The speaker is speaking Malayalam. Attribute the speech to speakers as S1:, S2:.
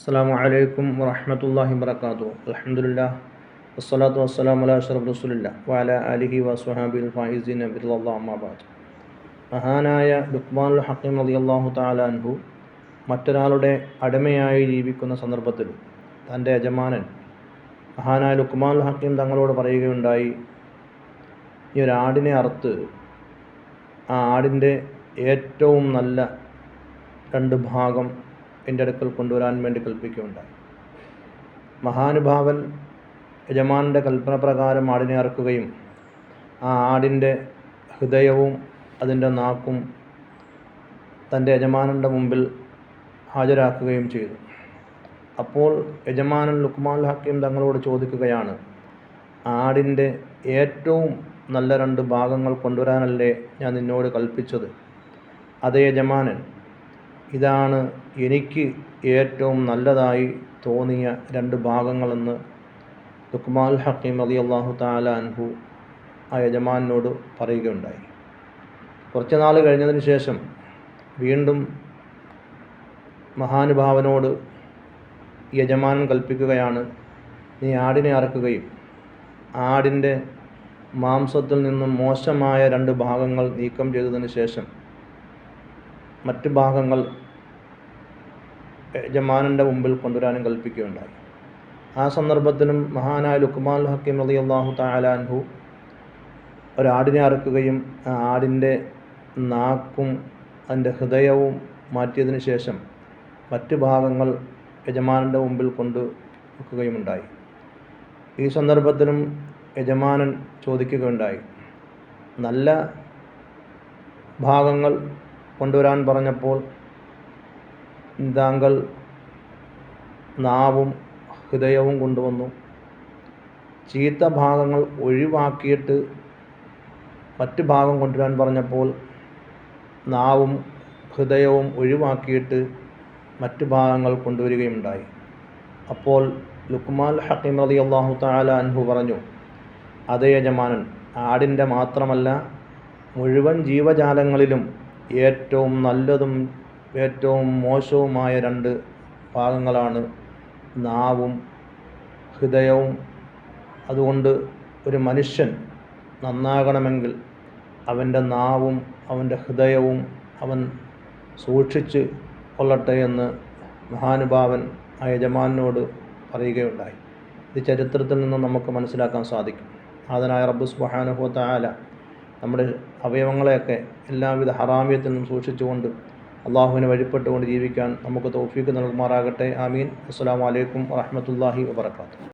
S1: അസ്സലാമു അലൈക്കും വറഹ്മത്തുള്ളാഹി വബറകാതുഹു. അൽഹംദുലില്ലാഹ് വസ്സലാത്തു വസ്സലാമു അലാ അഷ്റഫിൽ റസൂലില്ലാഹ് വഅലാ ആലിഹി വസ്വഹാബിൽ ഫായിസീന ബിറളില്ലാഹി അമ്മാ ബഅദ്. മഹാനായ ലുഖ്മാനുൽ ഹക്കീം റളിയല്ലാഹു തആല അൻഹു മറ്റൊരാളുടെ അടിമയായി ജീവിക്കുന്ന സന്ദർഭത്തിൽ തൻ്റെ യജമാനൻ മഹാനായ ലുഖ്മാനുൽ ഹക്കീം തങ്ങളോട് പറയുകയുണ്ടായി, ഈ ഒരു ആടിനെ അറുത്ത് ആ ആടിൻ്റെ ഏറ്റവും നല്ല 2 ഭാഗം എൻ്റെ അടുക്കൽ കൊണ്ടുവരാൻ വേണ്ടി കൽപ്പിക്കുകയുണ്ടായി. മഹാനുഭാവൻ യജമാനൻ്റെ കൽപ്പന പ്രകാരം ആടിനെ അറുക്കുകയും ആ ആടിൻ്റെ ഹൃദയവും അതിൻ്റെ നാക്കും തൻ്റെ യജമാനൻ്റെ മുമ്പിൽ ഹാജരാക്കുകയും ചെയ്തു. അപ്പോൾ യജമാനൻ ലുഖ്മാനുൽ ഹക്കീം തങ്ങളോട് ചോദിക്കുകയാണ്, ആടിൻ്റെ ഏറ്റവും നല്ല 2 ഭാഗങ്ങൾ കൊണ്ടുവരാനല്ലേ ഞാൻ നിന്നോട് കൽപ്പിച്ചത്? അതേ യജമാനൻ, ഇതാണ് എനിക്ക് ഏറ്റവും നല്ലതായി തോന്നിയ 2 ഭാഗങ്ങളെന്ന് ലുഖ്മാനുൽ ഹക്കീം റളിയല്ലാഹു തആല അൻഹു ആ യജമാനോട് പറയുകയുണ്ടായി. കുറച്ച് നാൾ കഴിഞ്ഞതിന് ശേഷം വീണ്ടും മഹാനുഭാവനോട് യജമാനൻ കൽപ്പിക്കുകയാണ്, നീ ആടിനെ അറുക്കുകയും ആടിൻ്റെ മാംസത്തിൽ നിന്നും മോശമായ 2 ഭാഗങ്ങൾ നീക്കം ചെയ്തതിന് ശേഷം മറ്റ് ഭാഗങ്ങൾ യജമാനൻ്റെ മുമ്പിൽ കൊണ്ടുവരാനും കൽപ്പിക്കുകയുണ്ടായി. ആ സന്ദർഭത്തിലും മഹാനായ ലുഖ്മാനുൽ ഹക്കീം റളിയല്ലാഹു തആല അൻഹു ഒരാടിനെ അറുക്കുകയും ആ ആടിൻ്റെ നാക്കും അതിൻ്റെ ഹൃദയവും മാറ്റിയതിന് ശേഷം മറ്റ് ഭാഗങ്ങൾ യജമാനൻ്റെ മുമ്പിൽ കൊണ്ടു വെക്കുകയുമുണ്ടായി. ഈ സന്ദർഭത്തിലും യജമാനൻ ചോദിക്കുകയുണ്ടായി, നല്ല ഭാഗങ്ങൾ കൊണ്ടുവരാൻ പറഞ്ഞപ്പോൾ താങ്കൾ നാവും ഹൃദയവും കൊണ്ടുവന്നു, ചീത്ത ഭാഗങ്ങൾ ഒഴിവാക്കിയിട്ട് മറ്റ് ഭാഗം കൊണ്ടുവരാൻ പറഞ്ഞപ്പോൾ നാവും ഹൃദയവും ഒഴിവാക്കിയിട്ട് മറ്റ് ഭാഗങ്ങൾ കൊണ്ടുവരികയുണ്ടായി. അപ്പോൾ ലുഖ്മാനുൽ ഹക്കീം റളിയല്ലാഹു തആല അൻഹു പറഞ്ഞു, അതേ യജമാനൻ, ആടിൻ്റെ മാത്രമല്ല മുഴുവൻ ജീവജാലങ്ങളിലും ഏറ്റവും നല്ലതും ഏറ്റവും മോശവുമായ 2 ഭാഗങ്ങളാണ് നാവും ഹൃദയവും. അതുകൊണ്ട് ഒരു മനുഷ്യൻ നന്നാകണമെങ്കിൽ അവൻ്റെ നാവും അവൻ്റെ ഹൃദയവും അവൻ സൂക്ഷിച്ച് കൊള്ളട്ടെ എന്ന് മഹാനുഭാവൻ ആ യജമാനോട് പറയുകയുണ്ടായി. ഇത് ചരിത്രത്തിൽ നിന്ന് നമുക്ക് മനസ്സിലാക്കാൻ സാധിക്കും. നാഥനായ റബ്ബ് സുബ്ഹാനഹു വ തആല നമ്മുടെ അവയവങ്ങളെയൊക്കെ എല്ലാവിധ ഹറാമിയത്തിൽ നിന്നും സൂക്ഷിച്ചുകൊണ്ട് അള്ളാഹുവിനെ വഴിപ്പെട്ടുകൊണ്ട് ജീവിക്കാൻ നമുക്ക് തൗഫീഖ് നൽകുമാറാകട്ടെ. ആമീൻ. അസ്സലാമു അലൈക്കും വറഹ്മത്തുള്ളാഹി വബറകാതുഹു.